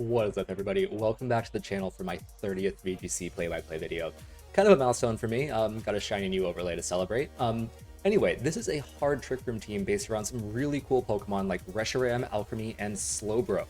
What is up, everybody? Welcome back to the channel for my 30th VGC play-by-play video. Kind of a milestone for me. Got a shiny new overlay to celebrate. Anyway, this is a hard Trick Room team based around some really cool Pokemon like Reshiram, Alcremie, and Slowbro.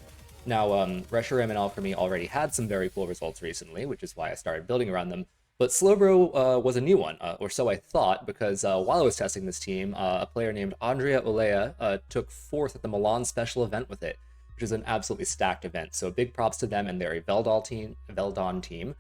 Now, Reshiram and Alcremie already had some very cool results recently, which is why I started building around them. But Slowbro was a new one, or so I thought, because while I was testing this team, a player named Andrea Olea took 4th at the Milan special event with it, which is an absolutely stacked event. So big props to them and their Veldon team,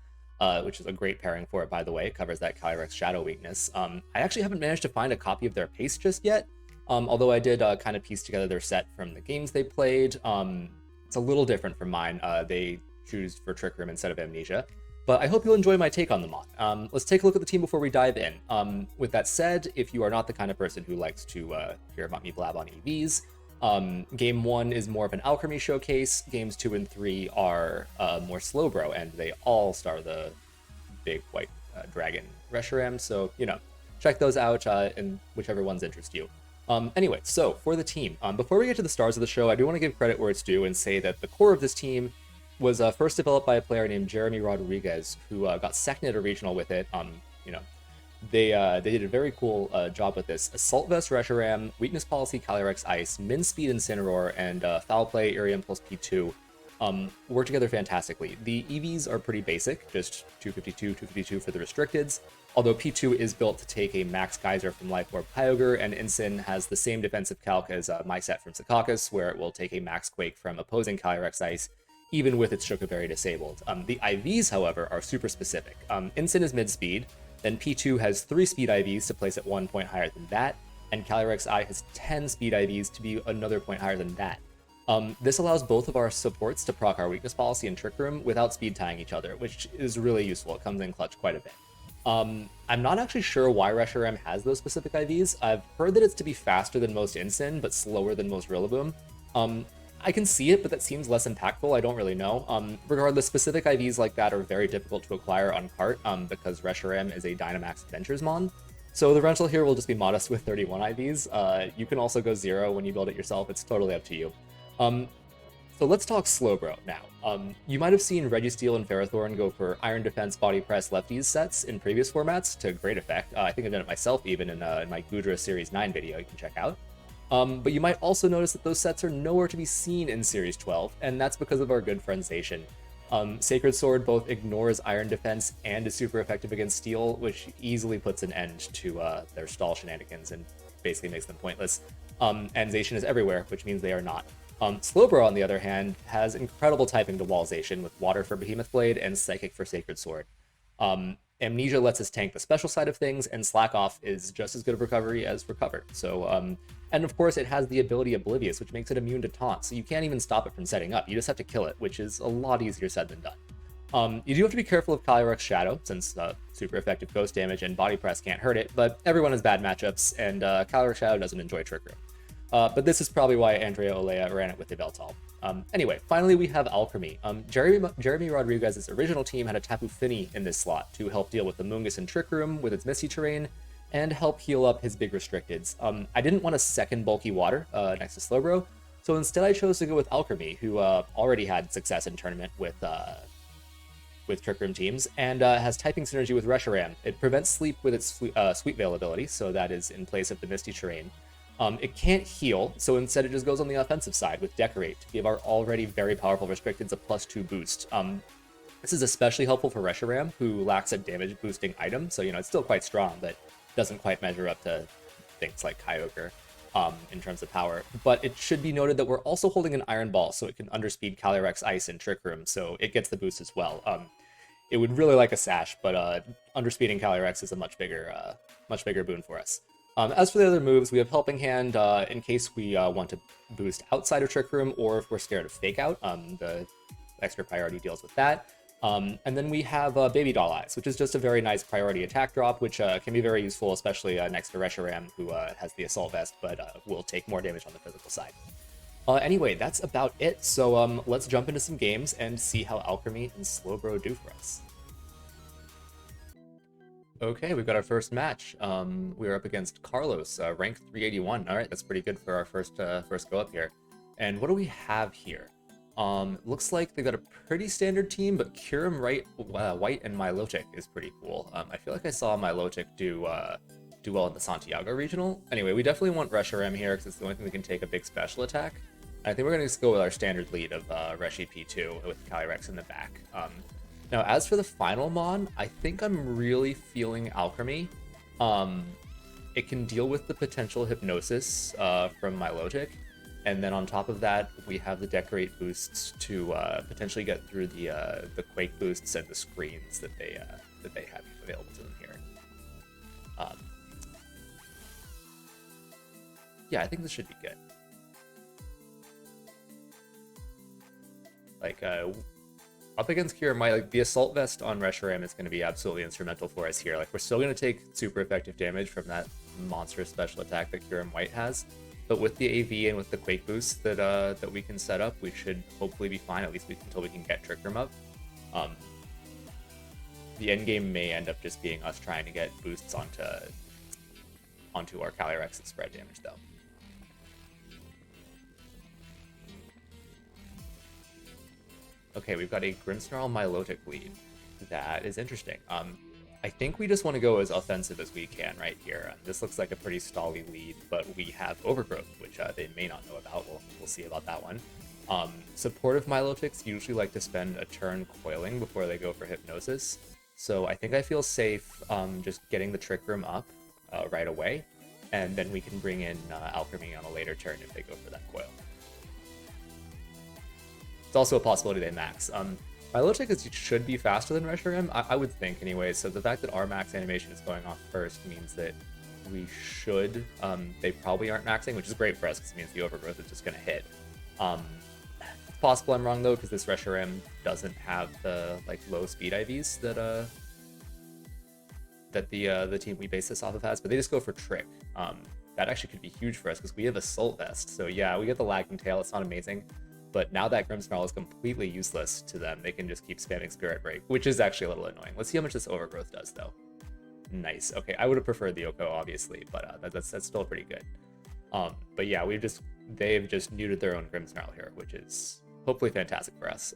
which is a great pairing for it, by the way. It covers that Calyrex Shadow weakness. I actually haven't managed to find a copy of their pace just yet, although I did kind of piece together their set from the games they played. It's a little different from mine. They choose for Trick Room instead of Amnesia. But I hope you'll enjoy my take on them on. Let's take a look at the team before we dive in. With that said, if you are not the kind of person who likes to hear about me blab on EVs, Game 1 is more of an Alcremie showcase. Games 2 and 3 are more Slowbro, and they all star the big white dragon Reshiram. So, you know, check those out and whichever ones interest you. Anyway, so for the team, before we get to the stars of the show, I do want to give credit where it's due and say that the core of this team was first developed by a player named Jeremy Rodriguez, who got second at a regional with it. You know, they did a very cool job with this. Assault Vest Reshiram, Weakness Policy Calyrex Ice, Min Speed Incineroar, and Foul Play Irium plus P2 work together fantastically. The EVs are pretty basic, just 252, 252 for the restricteds, although P2 is built to take a Max Geyser from Life Orb Kyogre, and Incin has the same defensive calc as my set from Secaucus, where it will take a Max Quake from opposing Calyrex Ice, even with its Chocoberry disabled. The IVs, however, are super specific. Incin is mid-speed, then P2 has 3 speed IVs to place at 1 point higher than that, and Calyrex I has 10 speed IVs to be another point higher than that. This allows both of our supports to proc our Weakness Policy and Trick Room without speed tying each other, which is really useful. It comes in clutch quite a bit. I'm not actually sure why Reshiram has those specific IVs. I've heard that it's to be faster than most Incin, but slower than most Rillaboom. I can see it, but that seems less impactful. I don't really know. Regardless, specific IVs like that are very difficult to acquire on cart because Reshiram is a Dynamax Adventures mon. So the rental here will just be modest with 31 IVs. You can also go 0 when you build it yourself. It's totally up to you. So let's talk Slowbro now. You might have seen Registeel and Ferrothorn go for Iron Defense, Body Press, Lefties sets in previous formats to great effect. I think I've done it myself even in my Goodra Series 9 video you can check out. But you might also notice that those sets are nowhere to be seen in Series 12, and that's because of our good friend Zacian. Sacred Sword both ignores Iron Defense and is super effective against Steel, which easily puts an end to their stall shenanigans and basically makes them pointless. And Zacian is everywhere, which means they are not. Slowbro, on the other hand, has incredible typing to wall Zacian with Water for Behemoth Blade and Psychic for Sacred Sword. Amnesia lets us tank the special side of things, and Slack Off is just as good of recovery as Recover. So, and of course, it has the ability Oblivious, which makes it immune to taunt, so you can't even stop it from setting up. You just have to kill it, which is a lot easier said than done. You do have to be careful of Calyrex Shadow, since super effective ghost damage and Body Press can't hurt it, but everyone has bad matchups, and Calyrex Shadow doesn't enjoy Trick Room. But this is probably why Andrea Olea ran it with the Veltal. Anyway, finally we have Alcremie. Jeremy Rodriguez's original team had a Tapu Fini in this slot to help deal with the Mungus and Trick Room with its Misty Terrain, and help heal up his big restricteds. I didn't want a second bulky water next to Slowbro, so instead I chose to go with Alcremie, who already had success in tournament with Trick Room teams, and has typing synergy with Reshiram. It prevents sleep with its Sweet Veil ability, so that is in place of the Misty Terrain. It can't heal, so instead it just goes on the offensive side with Decorate to give our already very powerful restricteds a +2 boost. This is especially helpful for Reshiram, who lacks a damage boosting item, so you know it's still quite strong, but doesn't quite measure up to things like Kyogre in terms of power. But it should be noted that we're also holding an Iron Ball, so it can underspeed Calyrex Ice and Trick Room, so it gets the boost as well. It would really like a Sash, but underspeeding Calyrex is a much bigger boon for us. As for the other moves, we have Helping Hand in case we want to boost outside of Trick Room, or if we're scared of Fake Out. The extra priority deals with that. And then we have Baby Doll Eyes, which is just a very nice priority attack drop, which can be very useful, especially next to Reshiram, who has the Assault Vest, but will take more damage on the physical side. Anyway, that's about it, so let's jump into some games and see how Alcremie and Slowbro do for us. Okay, we've got our first match. We're up against Carlos, rank 381. All right, that's pretty good for our first go up here. And what do we have here? Looks like they've got a pretty standard team, but White and Milotic is pretty cool. I feel like I saw Milotic do well in the Santiago regional. Anyway, we definitely want Reshiram here because it's the only thing that can take a big special attack. I think we're going to just go with our standard lead of Reshi P2 with Calyrex in the back. Now, as for the final Mon, I think I'm really feeling Alcremie. It can deal with the potential Hypnosis from Milotic. And then on top of that, we have the Decorate boosts to potentially get through the Quake boosts and the screens that they have available to them here. Yeah, I think this should be good. Like up against Kyurem-W, like the Assault Vest on Reshiram is going to be absolutely instrumental for us here. Like we're still going to take super effective damage from that monster special attack that Kyurem-W has. But with the AV and with the Quake boost that we can set up, we should hopefully be fine, at least until we can get Trick Room up. The end game may end up just being us trying to get boosts onto our Calyrex and spread damage, though. Okay, we've got a Grimmsnarl Milotic lead. That is interesting. I think we just want to go as offensive as we can right here. This looks like a pretty stally lead, but we have Overgrowth, which they may not know about. We'll see about that one. Supportive Milotics usually like to spend a turn coiling before they go for Hypnosis. So I think I feel safe just getting the Trick Room up right away, and then we can bring in Alcremie on a later turn if they go for that coil. It's also a possibility they max. Milotic should be faster than Reshiram, I would think anyway, so the fact that our max animation is going off first means that we should, they probably aren't maxing, which is great for us because it means the Overgrowth is just going to hit. It's possible I'm wrong though, because this Reshiram doesn't have the like low speed IVs that the team we base this off of has, but they just go for Trick. That actually could be huge for us because we have Assault Vest, so yeah, we get the Lagging Tail, it's not amazing. But now that Grimmsnarl is completely useless to them, they can just keep spamming Spirit Break, which is actually a little annoying. Let's see how much this Overgrowth does, though. Nice. Okay, I would have preferred the Oko, obviously, but that's still pretty good. But yeah, they've just neutered their own Grimmsnarl here, which is hopefully fantastic for us.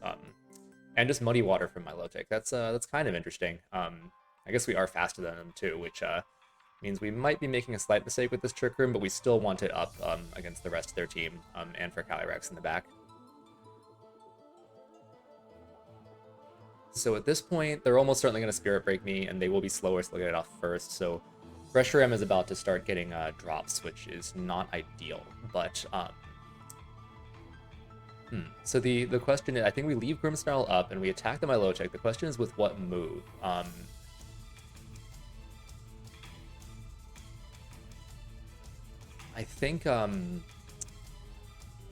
And just Muddy Water from Milotic. That's kind of interesting. I guess we are faster than them too, which means we might be making a slight mistake with this Trick Room, but we still want it up against the rest of their team and for Calyrex in the back. So at this point, they're almost certainly going to Spirit Break me, and they will be slower, so they'll get it off first. So Reshiram is about to start getting drops, which is not ideal. But so the question is, I think we leave Grimmsnarl up and we attack the Milotic. The question is with what move? I think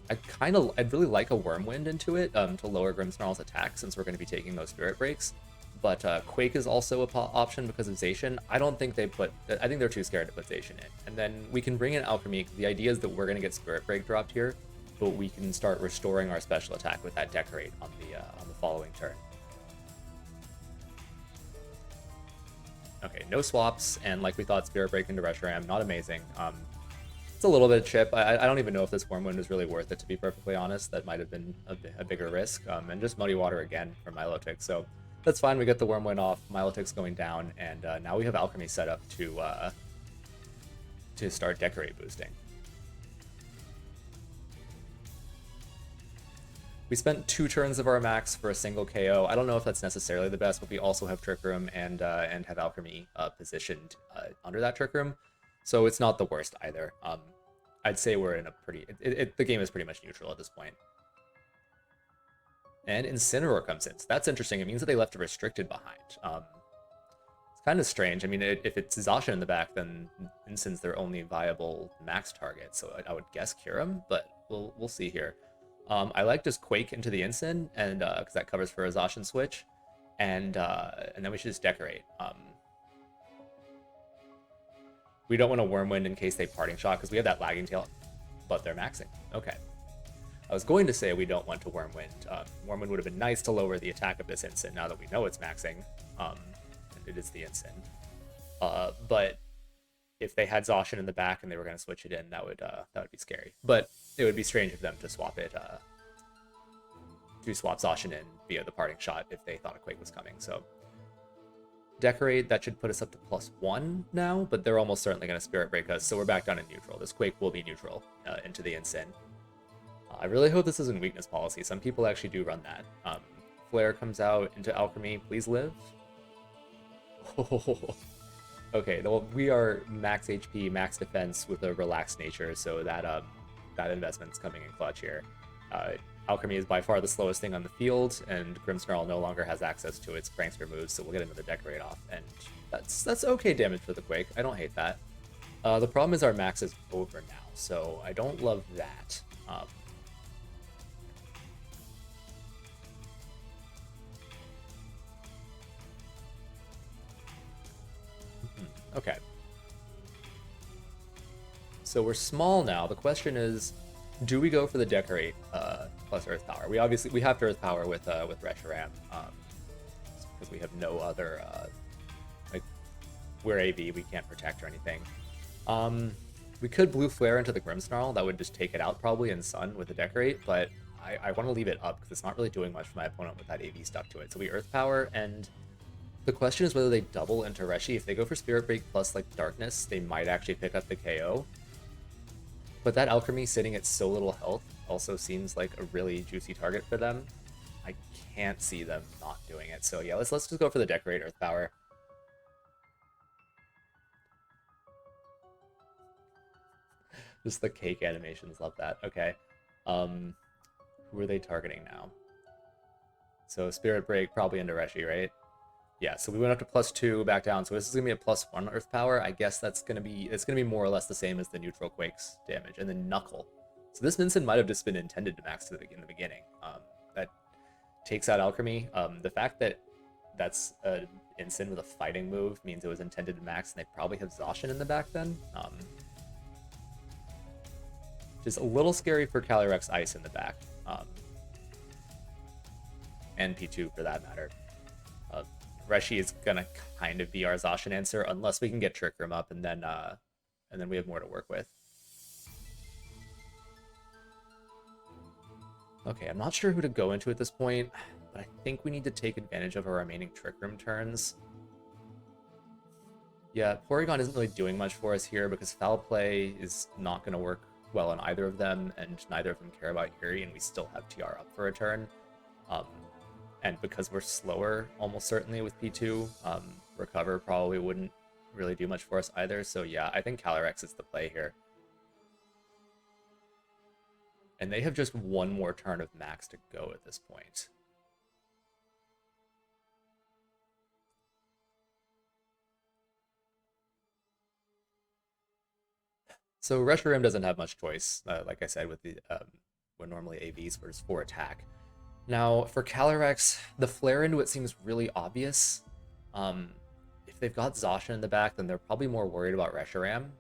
I'd really like a Wormwind into it to lower Grimmsnarl's attack since we're going to be taking those Spirit Breaks. But Quake is also an option because of Zacian. I think they're too scared to put Zacian in. And then we can bring in Alcremie. The idea is that we're going to get Spirit Break dropped here, but we can start restoring our special attack with that Decorate on the following turn. Okay, no swaps, and like we thought, Spirit Break into Reshiram, not amazing. It's a little bit of chip. I don't even know if this Wormwind is really worth it, to be perfectly honest. That might have been a bigger risk. And just Muddy Water again from Milotic. So that's fine. We get the Wormwind off. Milotic's going down. And now we have Alcremie set up to start Decorate boosting. We spent 2 turns of our max for a single KO. I don't know if that's necessarily the best, but we also have Trick Room and have Alcremie positioned under that Trick Room. So it's not the worst either. I'd say we're in a pretty... the game is pretty much neutral at this point. And Incineroar comes in. So that's interesting. It means that they left a Restricted behind. It's kind of strange. I mean, if it's Zacian in the back, then Incin's their only viable max target. So I would guess Kyurem, but we'll see here. I like just Quake into the Incin, and because that covers for a Zacian switch. And then we should just Decorate. We don't want a Wormwind in case they Parting Shot, because we have that Lagging Tail, but they're maxing. Okay. I was going to say we don't want to Wormwind. Wormwind would have been nice to lower the attack of this Incin now that we know it's maxing. And it is the Incin. But if they had Zacian in the back and they were going to switch it in, that would be scary. But it would be strange of them to swap it to swap Zacian in via the parting shot if they thought a Quake was coming. So Decorate, that should put us up to +1 now, but they're almost certainly going to Spirit Break us, so we're back down in neutral. This Quake will be neutral into the Incin. I really hope this isn't weakness policy. Some people actually do run that. Flare comes out into Alcremie. Please live. Oh. Okay, well, we are max HP, max defense with a relaxed nature, so that that investment's coming in clutch here. Alcremie is by far the slowest thing on the field, and Grimmsnarl no longer has access to its prankster moves, so we'll get another Decorate off, and that's okay damage for the Quake. I don't hate that. The problem is our max is over now, so I don't love that. Okay. So we're small now. The question is, do we go for the Decorate plus Earth Power? We have to Earth Power with Reshiram, because we have no other like, we're AV, we can't protect or anything. We could Blue Flare into the Grimmsnarl. That would just take it out probably in Sun with the Decorate, but I want to leave it up because it's not really doing much for my opponent with that AV stuck to it. So we Earth Power, and the question is whether they double into Reshi. If they go for Spirit Break plus like Darkness, they might actually pick up the KO. But that Alcremie sitting at so little health also seems like a really juicy target for them. I can't see them not doing it. So yeah, let's just go for the Decorate Earth Power. Just the cake animations, love that. Okay. Who are they targeting now? So Spirit Break probably into Reshi, right? Yeah, so we went up to +2, back down. So this is gonna be a +1 Earth Power. I guess it's gonna be more or less the same as the neutral Quake's damage, and then Knuckle. So this Mincin might have just been intended to max in the beginning. That takes out Alcremie. The fact that that's an Incin with a fighting move means it was intended to max, and they probably have Zacian in the back then. Just a little scary for Calyrex Ice in the back, and P2 for that matter. Reshi is gonna kind of be our Zacian answer unless we can get Trick Room up, and then we have more to work with. Okay, I'm not sure who to go into at this point, but I think we need to take advantage of our remaining Trick Room turns. Yeah, Porygon isn't really doing much for us here because Foul Play is not going to work well on either of them, and neither of them care about Yuri, and we still have TR up for a turn. And because we're slower, almost certainly with P2, Recover probably wouldn't really do much for us either. So yeah, I think Calyrex is the play here. And they have just one more turn of max to go at this point. So Reshiram doesn't have much choice, like I said, with the we're normally AVs for 4 attack. Now, for Calyrex, the flare into it seems really obvious. If they've got Zacian in the back, then they're probably more worried about Reshiram.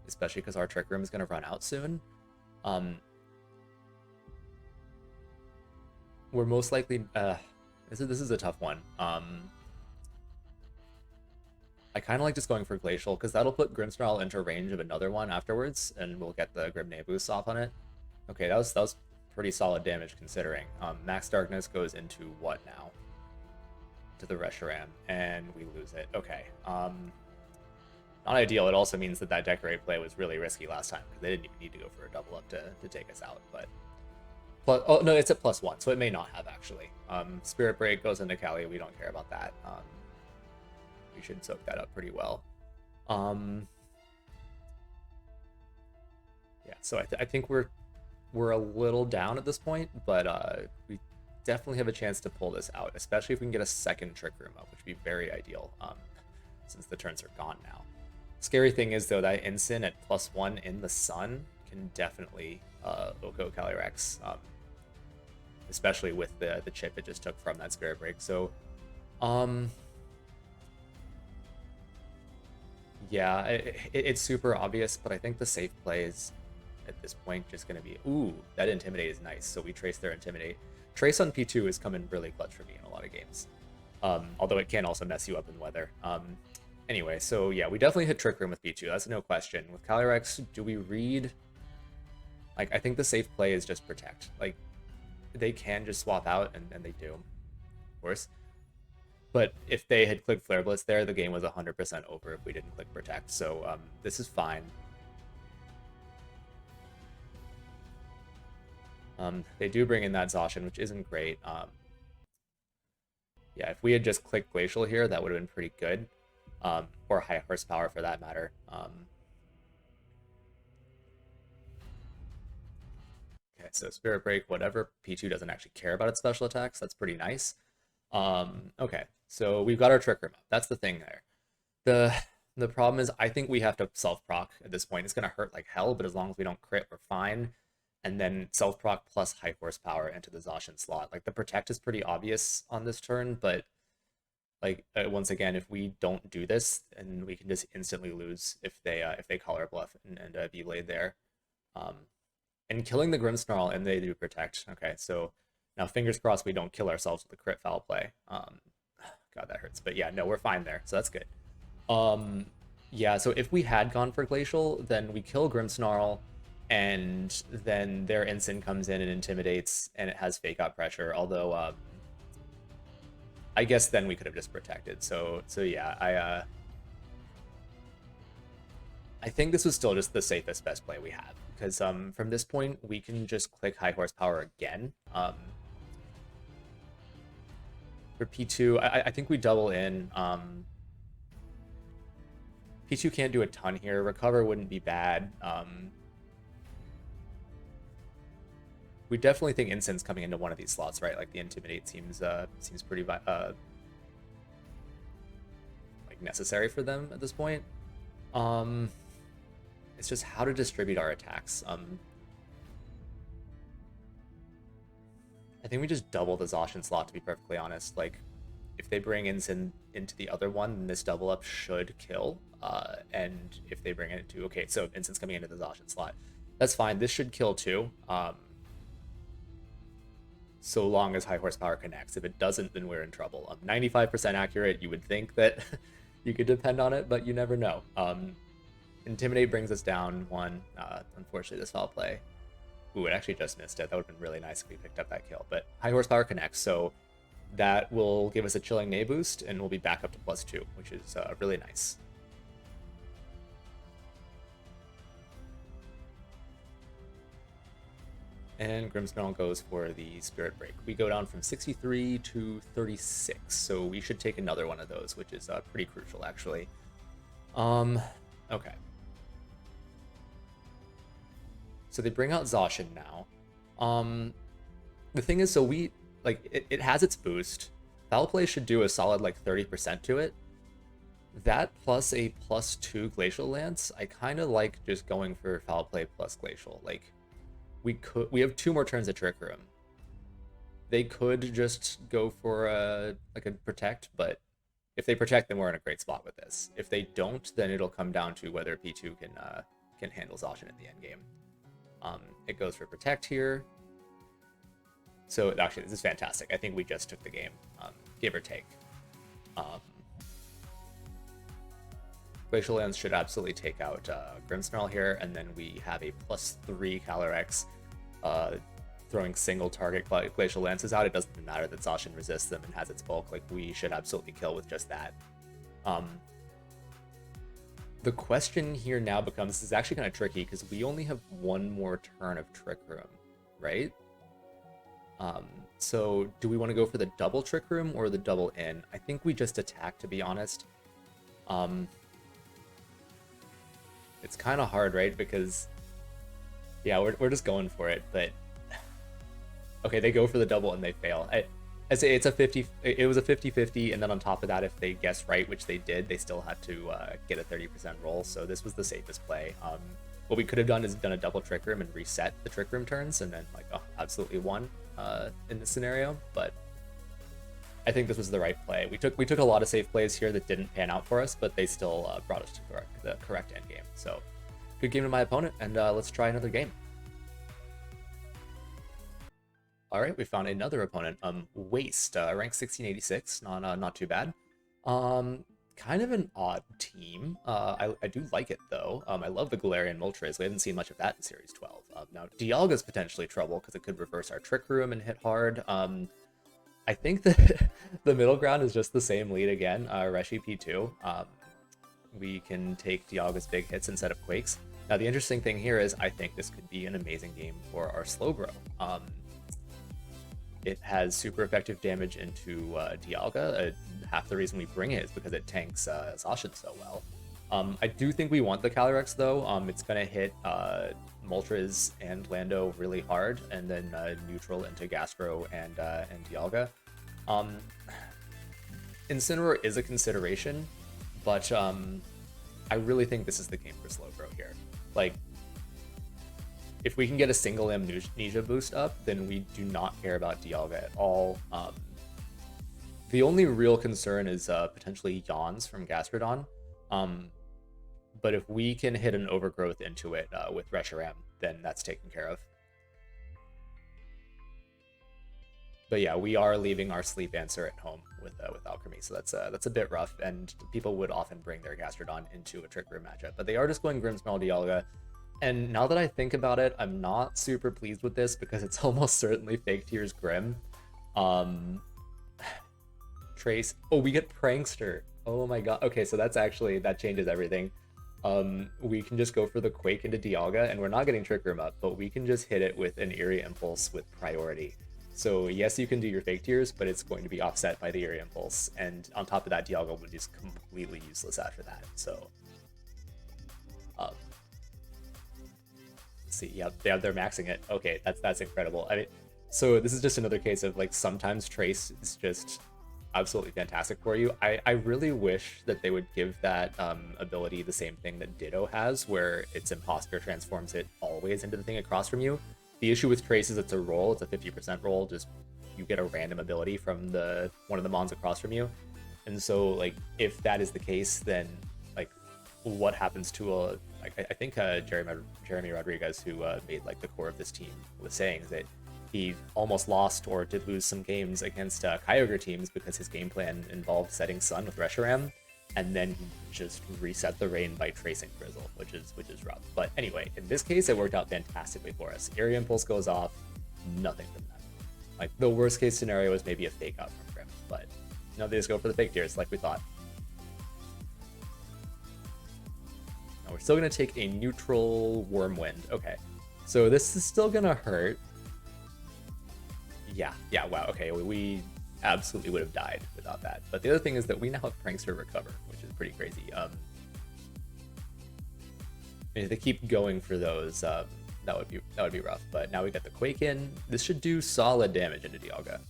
Especially because our Trick Room is going to run out soon. We're most likely... this is a tough one. I kind of like just going for Glacial, because that'll put Grimmsnarl into range of another one afterwards, and we'll get the Grimmsnarl boost off on it. Okay, that was pretty solid damage considering. Max Darkness goes into what now? To the Reshiram, and we lose it. Okay. Not ideal. It also means that Decorate play was really risky last time, because they didn't even need to go for a double up to take us out. But oh no, it's at +1, so it may not have actually. Spirit Break goes into Cali. We don't care about that. We should soak that up pretty well. Yeah, so I think we're a little down at this point, but we definitely have a chance to pull this out, especially if we can get a second Trick Room up, which would be very ideal, since the turns are gone now. Scary thing is, though, that Incin at +1 in the Sun can definitely Oko Calyrex, especially with the chip it just took from that Spirit Break. So, yeah, it's super obvious, but I think the safe play is at this point just going to be, ooh, that Intimidate is nice. So we trace their Intimidate. Trace on P2 is coming really clutch for me in a lot of games. Although it can also mess you up in weather. Anyway, so yeah, we definitely hit Trick Room with P2. That's no question. With Calyrex, do we read? Like, I think the safe play is just Protect. Like, they can just swap out, and they do, of course. But if they had clicked Flare Blitz there, the game was 100% over if we didn't click Protect. So this is fine. They do bring in that Zacian, which isn't great. Yeah, if we had just clicked Glacial here, that would have been pretty good. Or High Horsepower for that matter. Okay, so Spirit Break, whatever. P2 doesn't actually care about its special attacks. That's pretty nice. Okay, so we've got our Trick Room up. That's the thing there. The problem is I think we have to self-proc at this point. It's going to hurt like hell, but as long as we don't crit, we're fine. And then self-proc plus High Horsepower into the Zacian slot. Like, the Protect is pretty obvious on this turn, but like once again, if we don't do this, and we can just instantly lose if they call our bluff and be laid there. And killing the Grimmsnarl, and they do Protect. Okay, so now fingers crossed we don't kill ourselves with a crit foul play. God, that hurts. But yeah, no, we're fine there, so that's good. Yeah, so if we had gone for Glacial, then we kill Grimmsnarl, and then their Incin comes in and intimidates, and it has Fake Out Pressure, although I guess then we could have just protected. So yeah, I think this was still just the safest best play we have, because from this point we can just click High Horsepower again. For P2, I think we double in. P2 can't do a ton here. Recover wouldn't be bad. We definitely think Incense coming into one of these slots, right? Like, the Intimidate seems pretty like necessary for them at this point. It's just how to distribute our attacks. I think we just double the Zacian slot, to be perfectly honest. Like, if they bring Incin into the other one, then this double up should kill. And if they bring it into... Okay, so Incin's coming into the Zacian slot. That's fine. This should kill too. So long as High Horsepower connects. If it doesn't, then we're in trouble. 95% accurate, you would think that you could depend on it, but you never know. Intimidate brings us down one. Unfortunately, this foul play. Ooh, it actually just missed it. That would have been really nice if we picked up that kill. But High Horsepower connects, so that will give us a Chilling Neigh boost, and we'll be back up to +2, which is really nice. And Grimmsnarl goes for the Spirit Break. We go down from 63 to 36, so we should take another one of those, which is pretty crucial, actually. Okay. So they bring out Zacian now. The thing is, so we, like, it has its boost. Foul Play should do a solid, like, 30% to it. That plus a +2 Glacial Lance, I kind of like just going for Foul Play plus Glacial. Like, we have 2 more turns of Trick Room. They could just go for a Protect, but if they Protect, then we're in a great spot with this. If they don't, then it'll come down to whether P2 can handle Zacian in the end game. It goes for Protect here. So actually, this is fantastic. I think we just took the game, give or take. Glacial Lance should absolutely take out Grimmsnarl here, and then we have a +3 Calyrex throwing single target Glacial Lances out. It doesn't matter that Zacian resists them and has its bulk. Like, we should absolutely kill with just that. The question here now becomes, this is actually kind of tricky because we only have 1 more turn of Trick Room, right? So do we want to go for the double Trick Room or the double in? I think we just attack, to be honest. It's kind of hard, right? Because, yeah, we're just going for it, but... Okay, they go for the double and they fail. I say it's a 50. It was a 50-50, and then on top of that, if they guessed right, which they did, they still had to get a 30% roll. So this was the safest play. What we could have done is done a double Trick Room and reset the Trick Room turns, and then absolutely won in this scenario. But I think this was the right play. We took a lot of safe plays here that didn't pan out for us, but they still brought us to the correct end game. So good game to my opponent, and let's try another game. All right, we found another opponent. Waste, rank 1686, not too bad. Kind kind of an odd team. I do like it though. I love the Galarian Moltres. We haven't seen much of that in Series 12. Now Dialga's potentially trouble because it could reverse our Trick Room and hit hard. I think that the middle ground is just the same lead again. Reshi P2. We can take Dialga's big hits instead of Quakes. Now the interesting thing here is I think this could be an amazing game for our Slowbro. It has super effective damage into Dialga. Half the reason we bring it is because it tanks Zacian so well. I do think we want the Calyrex though. It's gonna hit Moltres and Lando really hard, and then neutral into Gastro and Dialga. Incineroar is a consideration, but I really think this is the game for Slowbro here. Like, if we can get a single Amnesia boost up, then we do not care about Dialga at all. The only real concern is potentially Yawns from Gastrodon. But if we can hit an Overgrowth into it with Reshiram, then that's taken care of. But yeah, we are leaving our sleep answer at home with Alcremie, so that's a bit rough, and people would often bring their Gastrodon into a Trick Room matchup. But they are just going Grimmsnarl Dialga, and now that I think about it, I'm not super pleased with this because it's almost certainly Fake Tears Grim. Trace. Oh, we get Prankster. Oh my god. Okay, so that changes everything. We can just go for the Quake into Dialga, and we're not getting Trick Room up, but we can just hit it with an Eerie Impulse with priority. So yes, you can do your Fake Tears, but it's going to be offset by the Eerie Impulse, and on top of that, Dialga would be just completely useless after that. So, let's see. Yep, they're maxing it. Okay, that's incredible. I mean, so this is just another case of like sometimes Trace is just absolutely fantastic for you. I really wish that they would give that ability the same thing that Ditto has, where its Imposter transforms it always into the thing across from you. The issue with Trace is it's a roll, it's a 50% roll, just you get a random ability from one of the mons across from you. And so like if that is the case, then like what happens to I think Jeremy Rodriguez, who made like the core of this team, was saying that he almost lost or did lose some games against Kyogre teams because his game plan involved setting Sun with Reshiram, and then he just reset the rain by tracing Grizzle, which is rough. But anyway, in this case, it worked out fantastically for us. Eerie Impulse goes off, nothing from that. Like, the worst case scenario is maybe a fake out from Grim, but no, they just go for the Fake Tears like we thought. Now we're still gonna take a neutral Wormwind. Okay, so this is still gonna hurt. Yeah, wow, okay, we absolutely would have died without that. But the other thing is that we now have Prankster Recover, which is pretty crazy. If they keep going for those, that would be rough. But now we got the Quake in. This should do solid damage into Dialga.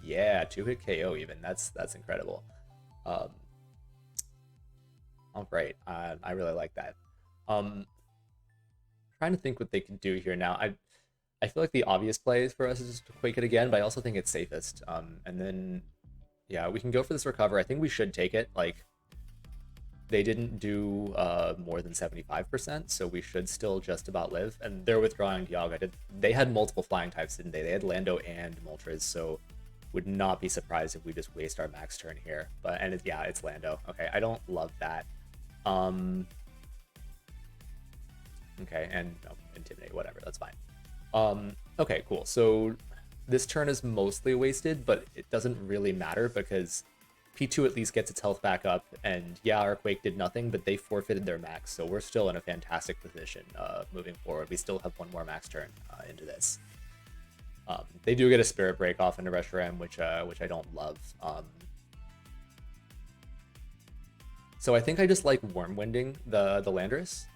Yeah, 2-hit KO even. That's incredible. All right, I really like that. Trying to think what they can do here now. I feel like the obvious play for us is just to Quake it again, but I also think it's safest. And then, yeah, we can go for this Recover. I think we should take it. Like, they didn't do more than 75%, so we should still just about live. And they're withdrawing Dialga. They had multiple flying types, didn't they? They had Lando and Moltres, so would not be surprised if we just waste our max turn here. But yeah, it's Lando. Okay, I don't love that. Okay, and no, Intimidate, whatever, that's fine. Okay, cool. So this turn is mostly wasted, but it doesn't really matter because P2 at least gets its health back up, and yeah, our Quake did nothing, but they forfeited their max, so we're still in a fantastic position moving forward. We still have one more max turn into this. They do get a Spirit Break off into Reshiram, which I don't love. So I think I just like Wormwinding the Landorus.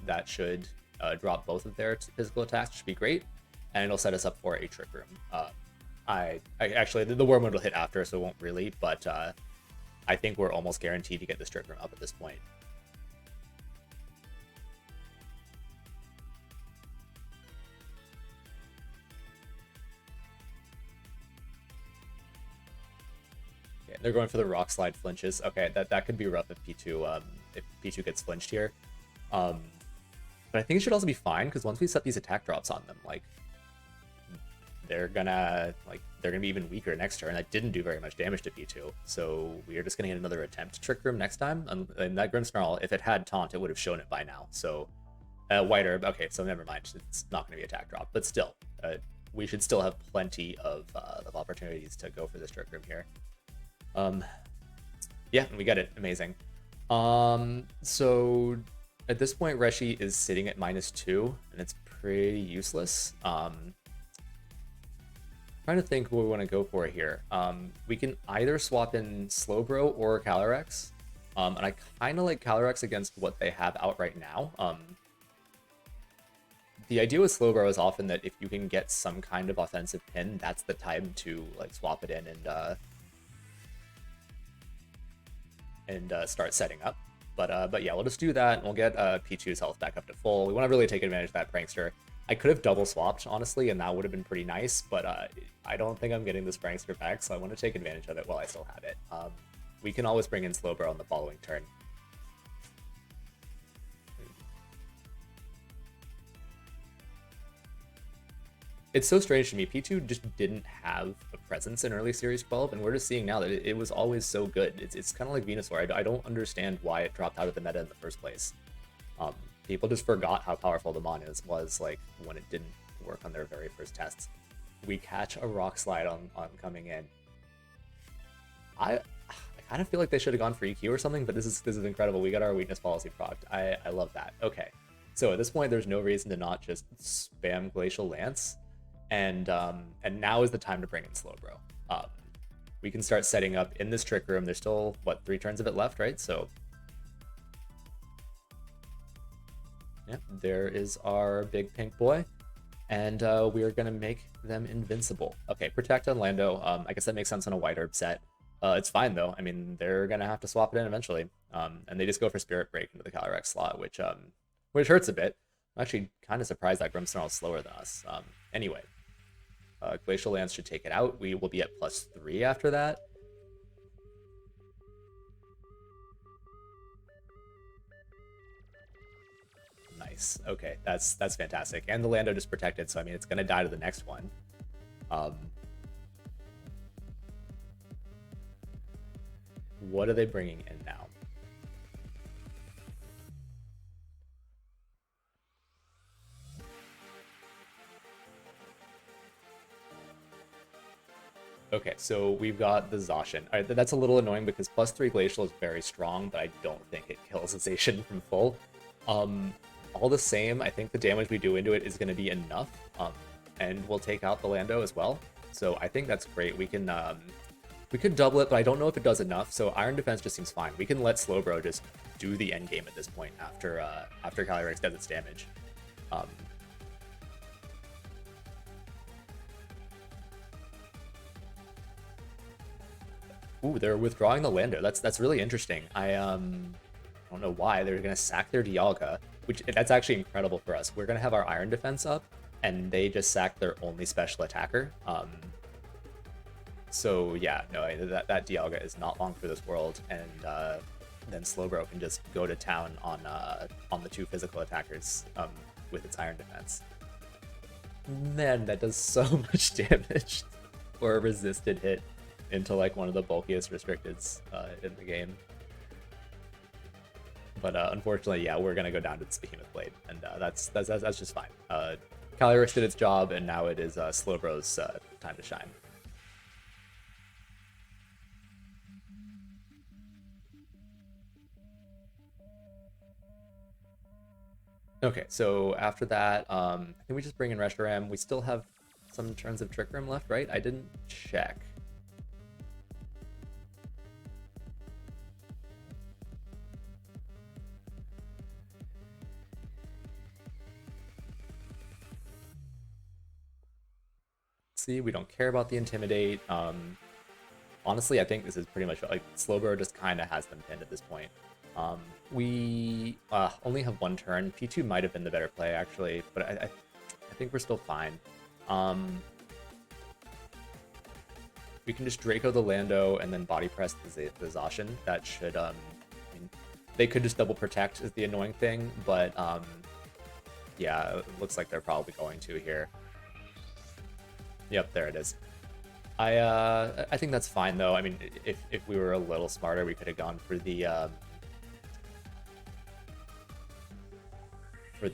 That should drop both of their physical attacks, which should be great, and it'll set us up for a Trick Room. I actually, the Wormwind will hit after, so it won't really, but I think we're almost guaranteed to get this Trick Room up at this point. Okay, they're going for the Rock Slide flinches. Okay, that could be rough if P2 gets flinched here. But I think it should also be fine, because once we set these attack drops on them, like, they're they're going to be even weaker next turn. That didn't do very much damage to P2, so we are just going to get another attempt to Trick Room next time. And that Grimmsnarl, if it had Taunt, it would have shown it by now. So, White Herb, okay, so never mind. It's not going to be attack drop, but still, we should still have plenty of opportunities to go for this Trick Room here. Yeah, we got it. Amazing. So at this point, Reshi is sitting at -2, and it's pretty useless. Trying to think what we want to go for here. We can either swap in Slowbro or Calyrex. And I kind of like Calyrex against what they have out right now. The idea with Slowbro is often that if you can get some kind of offensive pin, that's the time to like swap it in and start setting up. But yeah, we'll just do that, and we'll get P2's health back up to full. We want to really take advantage of that Prankster. I could have double swapped, honestly, and that would have been pretty nice, but I don't think I'm getting this Prankster back, so I want to take advantage of it while I still have it. We can always bring in Slowbro on the following turn. It's so strange to me. P2 just didn't have a presence in early Series 12, and we're just seeing now that it was always so good. It's kind of like Venusaur. I don't understand why it dropped out of the meta in the first place. People just forgot how powerful the Mon was like when it didn't work on their very first tests. We catch a Rock Slide on coming in. I kind of feel like they should have gone for EQ or something, but this is incredible. We got our weakness policy procced. I love that. Okay, so at this point, there's no reason to not just spam Glacial Lance. And now is the time to bring in Slowbro. We can start setting up in this Trick Room. There's still, what, 3 turns of it left, right? So, yeah, there is our big pink boy. And we are going to make them invincible. Okay, Protect on Lando. I guess that makes sense on a White Herb set. It's fine, though. I mean, they're going to have to swap it in eventually. And they just go for Spirit Break into the Calyrex slot, which hurts a bit. I'm actually kind of surprised that Grimmsnarl is slower than us. Anyway. Glacial Lance should take it out. We will be at +3 after that. Nice. Okay, that's fantastic. And the Lando just protected, so I mean it's gonna die to the next one. What are they bringing in now? Okay, so we've got the Zacian. All right, that's a little annoying because +3 Glacial is very strong, but I don't think it kills a Zacian from full. All the same, I think the damage we do into it is going to be enough, and we'll take out the Lando as well. So I think that's great. We can double it, but I don't know if it does enough. So Iron Defense just seems fine. We can let Slowbro just do the end game at this point after Calyrex does its damage. Ooh, they're withdrawing the Lando. That's really interesting. I don't know why. They're gonna sack their Dialga, which that's actually incredible for us. We're gonna have our Iron Defense up, and they just sacked their only special attacker. So yeah, no, that Dialga is not long for this world, and then Slowbro can just go to town on the 2 physical attackers with its Iron Defense. Man, that does so much damage for a resisted hit into like one of the bulkiest restricteds in the game. But unfortunately, yeah, we're gonna go down to this Behemoth Blade, and that's just fine. Calyrex did its job, and now it is Slowbro's time to shine. Okay, so after that, I think we just bring in Reshiram. We still have some turns of Trick Room left, right? I didn't check. See, we don't care about the Intimidate. Honestly, I think this is pretty much like Slowbro just kind of has them pinned at this point. We only have 1 turn. P2 might have been the better play, actually, but I think we're still fine. We can just Draco the Lando and then body press the Zacian. That should, I mean, they could just double protect is the annoying thing, but yeah, it looks like they're probably going to here. Yep, there it is. I think that's fine though. I mean, if we were a little smarter, we could have gone for the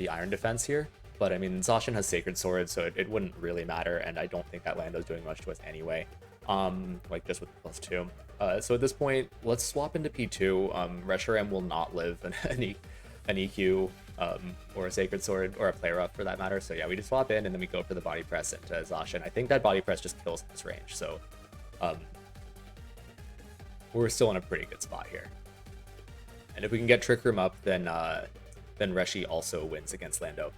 iron defense here. But I mean, Zacian has Sacred Sword, so it wouldn't really matter, and I don't think that Lando's doing much to us anyway. Like just with +2. So at this point, let's swap into P2. Reshiram will not live an EQ or a Sacred Sword or a Play Rough for that matter. So yeah, we just swap in and then we go for the Body Press into Zacian. I think that Body Press just kills this range, so we're still in a pretty good spot here. And if we can get Trick Room up, then Reshi also wins against Lando.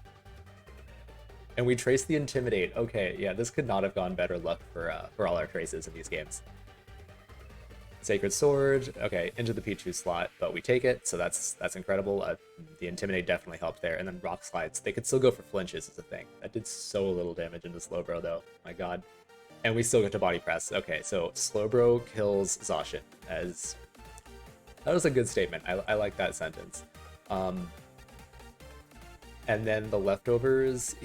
And we trace the Intimidate. Okay, yeah, this could not have gone better luck for all our traces in these games. Sacred Sword, okay, into the P2 slot, but we take it, so that's incredible. The Intimidate definitely helped there, and then Rock Slides. They could still go for flinches is the thing. That did so little damage into Slowbro though, my god. And we still get to Body Press. Okay, so Slowbro kills Zacian. That was a good statement. I like that sentence. And then the leftovers,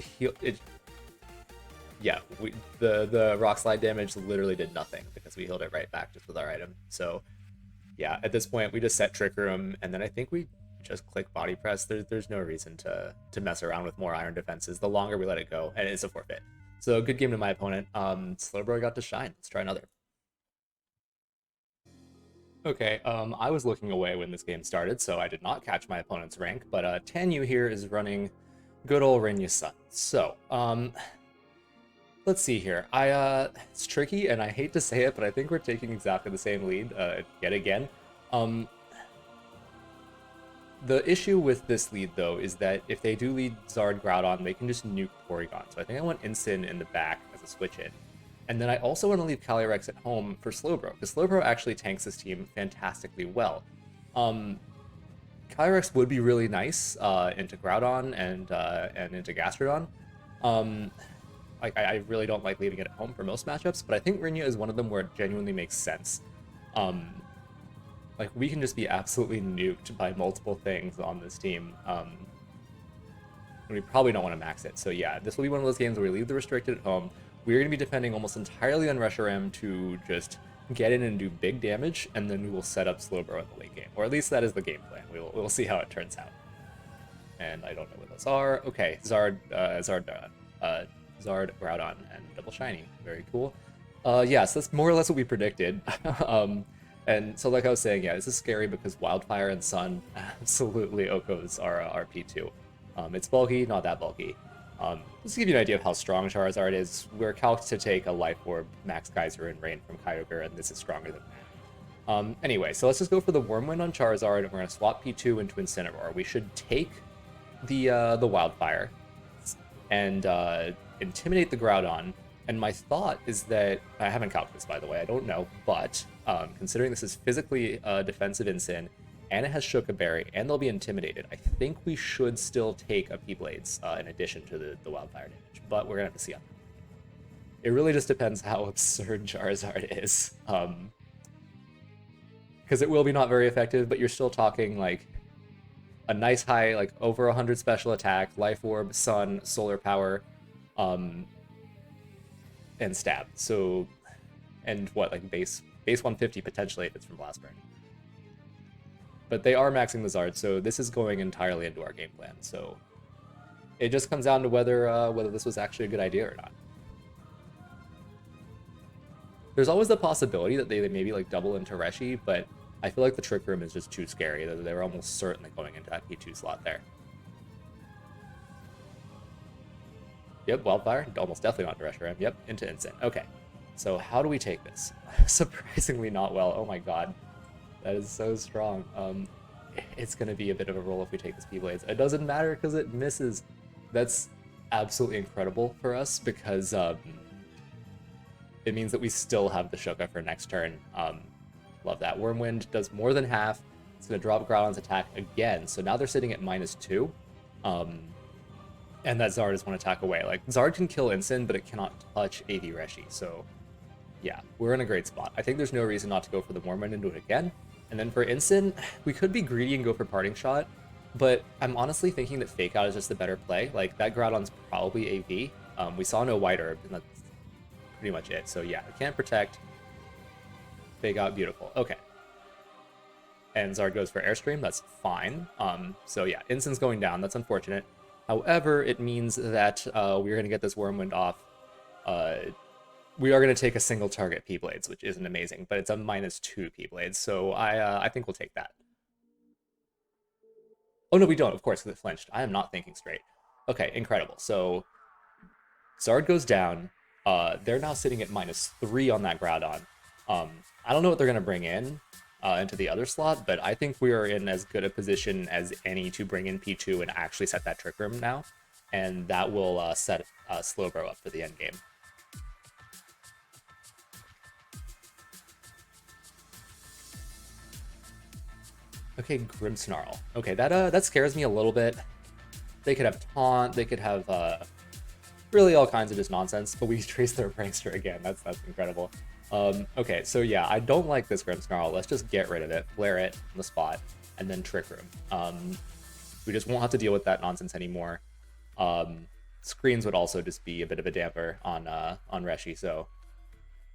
the Rock Slide damage literally did nothing because we healed it right back just with our item. So yeah, at this point we just set Trick Room, and then I think we just click Body Press. There's no reason to mess around with more iron defenses. The longer we let it go, and it's a forfeit. So good game to my opponent. Slowbro got to shine. Let's try another. Okay, I was looking away when this game started, so I did not catch my opponent's rank, but Tanyu here is running good old Rinyu Sun. So, let's see here. It's tricky, and I hate to say it, but I think we're taking exactly the same lead yet again. The issue with this lead, though, is that if they do lead Zard Groudon, they can just nuke Porygon. So I think I want Incin in the back as a switch-in. And then I also want to leave Calyrex at home for Slowbro, because Slowbro actually tanks this team fantastically well. Calyrex would be really nice into Groudon and into Gastrodon. I really don't like leaving it at home for most matchups, but I think Rinyu is one of them where it genuinely makes sense. Like, we can just be absolutely nuked by multiple things on this team. And we probably don't want to max it. So yeah, this will be one of those games where we leave the restricted at home. We're going to be depending almost entirely on Reshiram to just get in and do big damage, and then we will set up Slowbro in the late game. Or at least that is the game plan. We'll see how it turns out. And I don't know what those are. Okay, Zard, Groudon, and Double Shiny. Very cool. Yeah, so that's more or less what we predicted. And so like I was saying, yeah, this is scary because Wildfire and Sun absolutely Okos our P2. It's bulky, not that bulky. Just to give you an idea of how strong Charizard is, we're calced to take a Life Orb, Max Geyser, and Rain from Kyogre, and this is stronger than that. Anyway, so let's just go for the Wormwind on Charizard, and we're going to swap P2 into Incineroar. We should take the Wildfire and intimidate the Groudon, and my thought is that, I haven't calculated this by the way, I don't know, but considering this is physically defensive Incin, and it has Shuka Berry, and they'll be intimidated, I think we should still take a P-Blades in addition to the Wildfire damage, but we're going to have to see on that. It really just depends how absurd Charizard is, because it will be not very effective, but you're still talking, like, a nice high, like, over 100 special attack, Life Orb, Sun, Solar Power, and Stab, so, and what, like, base 150 potentially if it's from Blast Burn. But they are maxing the Zard, so this is going entirely into our game plan. So it just comes down to whether this was actually a good idea or not. There's always the possibility that they maybe like double into Reshi, but I feel like the Trick Room is just too scary. They're almost certainly going into that P2 slot there. Yep, Wildfire, almost definitely not into Reshiram. Yep, into Incin. Okay, so how do we take this? Surprisingly not well. Oh my god. That is so strong. It's going to be a bit of a roll if we take this P-Blades. It doesn't matter because it misses. That's absolutely incredible for us because it means that we still have the Shuka for next turn. Love that. Wormwind does more than half. It's going to drop Groudon's attack again. So now they're sitting at -2. And that Zard is one attack away. Like, Zard can kill Incin, but it cannot touch AV Reshi. So yeah, we're in a great spot. I think there's no reason not to go for the Wormwind and do it again. And then for Incin, we could be greedy and go for Parting Shot, but I'm honestly thinking that Fake Out is just the better play. Like, that Groudon's probably AV. We saw no White Herb, and that's pretty much it. So yeah, we can't protect. Fake out, beautiful. Okay. And Zard goes for Airstream, that's fine. So yeah, Incense going down, that's unfortunate. However, it means that we're going to get this Wormwind off. We are going to take a single target P-Blades, which isn't amazing, but it's a -2 P-Blades, so I think we'll take that. Oh no, we don't, of course, because it flinched. I am not thinking straight. Okay, incredible. So Zard goes down. They're now sitting at -3 on that Groudon. I don't know what they're going to bring in into the other slot, but I think we are in as good a position as any to bring in P2 and actually set that Trick Room now, and that will set Slowbro up for the end game. Okay, Grimmsnarl. Okay, that scares me a little bit. They could have Taunt, they could have really all kinds of just nonsense, but we trace their Prankster again. That's incredible. Okay, so yeah, I don't like this Grimmsnarl. Let's just get rid of it, flare it on the spot, and then Trick Room. We just won't have to deal with that nonsense anymore. Screens would also just be a bit of a damper on Reshi, so...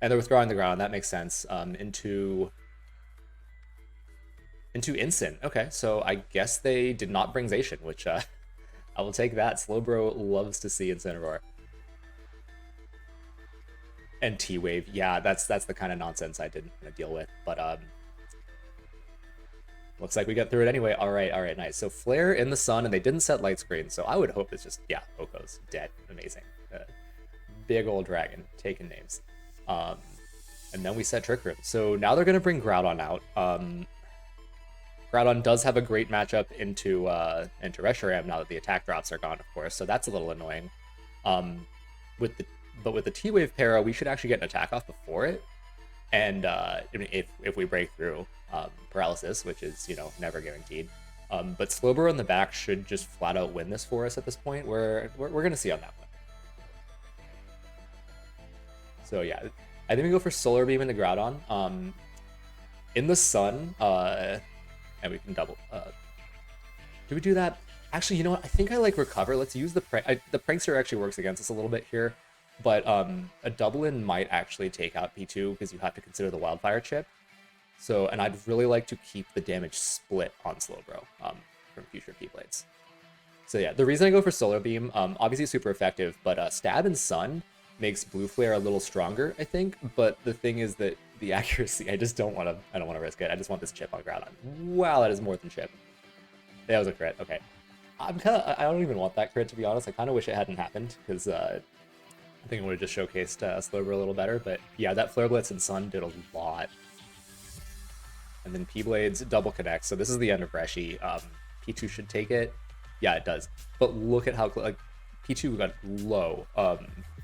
And they're withdrawing the ground, that makes sense. Into Incin. Okay, so I guess they did not bring Zacian, which I will take that. Slowbro loves to see Incineroar. And T-Wave, yeah, that's the kind of nonsense I didn't want to deal with, but looks like we got through it anyway. All right, nice. So Flare in the sun, and they didn't set light screen, so I would hope it's just, yeah, Oko's dead. Amazing. Big old dragon, taking names. And then we set Trick Room. So now they're going to bring Groudon out. Groudon does have a great matchup into Reshiram now that the attack drops are gone, of course, so that's a little annoying. With the T-Wave para, we should actually get an attack off before it, and if we break through paralysis, which is, you know, never guaranteed. But Slowbro in the back should just flat out win this for us at this point. We're gonna see on that one. So yeah, I think we go for Solar Beam into Groudon. In the sun, and we can double. Do we do that? Actually, you know what? I think I like Recover. Let's use the Prankster actually works against us a little bit here, but a double-in might actually take out P2 because you have to consider the Wildfire chip. So, and I'd really like to keep the damage split on Slowbro from future P-Blades. So yeah, the reason I go for Solar Beam, obviously super effective, but Stab and Sun makes Blue Flare a little stronger, I think. But the thing is that the accuracy, I don't want to risk it. I just want this chip on Groudon. Wow, that is more than chip. That was a crit. Okay. I don't even want that crit, to be honest. I kind of wish it hadn't happened, because I think it would have just showcased Slowbro a little better. But yeah, that Flare Blitz and Sun did a lot. And then P-Blades double connect. So this is the end of Reshi. P2 should take it. Yeah, it does. But look at how like P2 got low.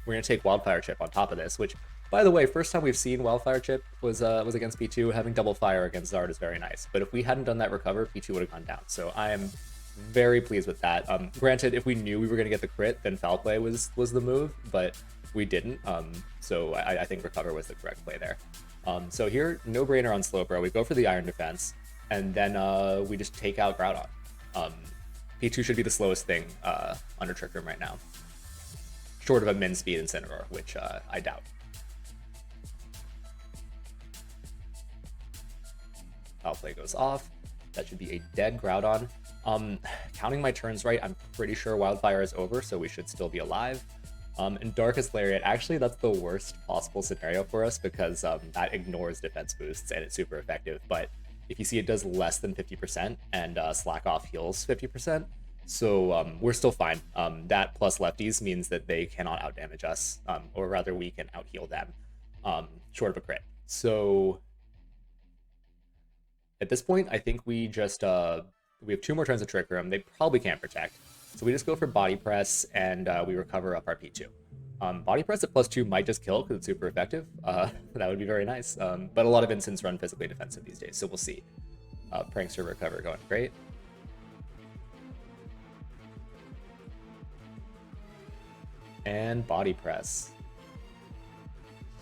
We're gonna take Wildfire Chip on top of this, which, by the way, first time we've seen Wildfire Chip was against P2. Having double fire against Zard is very nice. But if we hadn't done that recover, P2 would have gone down. So I am very pleased with that. Granted, if we knew we were gonna get the crit, then Foul Play was the move, but we didn't. So I think recover was the correct play there. So here, no brainer on Slowbro. We go for the Iron Defense, and then we just take out Groudon. P2 should be the slowest thing under Trick Room right now, short of a min speed Incineroar, which I doubt. Foul Play goes off. That should be a dead Groudon. Counting my turns right, I'm pretty sure Wildfire is over, so we should still be alive. And Darkest Lariat, actually that's the worst possible scenario for us, because that ignores defense boosts and it's super effective. But if you see, it does less than 50%, and Slack Off heals 50%. So we're still fine. That plus lefties means that they cannot outdamage us, or rather we can out-heal them, short of a crit. So at this point, I think we just, we have 2 more turns of Trick Room. They probably can't protect. So we just go for Body Press, and we recover up our P2. Body Press at +2 might just kill because it's super effective. That would be very nice. But a lot of instants run physically defensive these days, so we'll see. Prankster recover going great. And Body Press.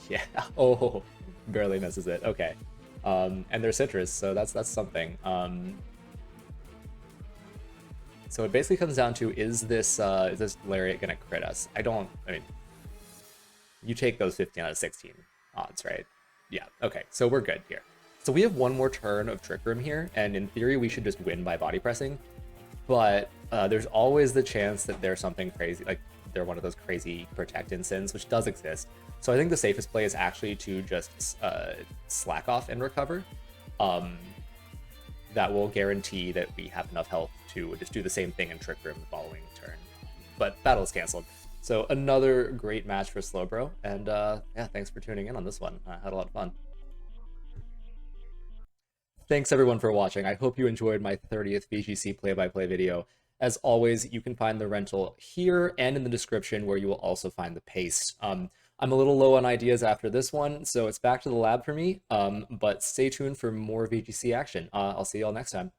Yeah, oh, barely misses it. Okay. And they're Citrus, so that's something. So it basically comes down to, is this Lariat gonna crit us? I mean, You take those 15 out of 16 odds, right? Yeah, okay, so we're good here. So we have one more turn of Trick Room here, and in theory we should just win by body pressing, but there's always the chance that there's something crazy, like they're one of those crazy Protect Incins, which does exist. So I think the safest play is actually to just slack off and recover. That will guarantee that we have enough health to just do the same thing in Trick Room the following turn. But battle is canceled. So another great match for Slowbro, and yeah, thanks for tuning in on this one. I had a lot of fun. Thanks everyone for watching. I hope you enjoyed my 30th VGC play-by-play video. As always, you can find the rental here and in the description, where you will also find the paste. I'm a little low on ideas after this one, so it's back to the lab for me, but stay tuned for more VGC action. I'll see you all next time.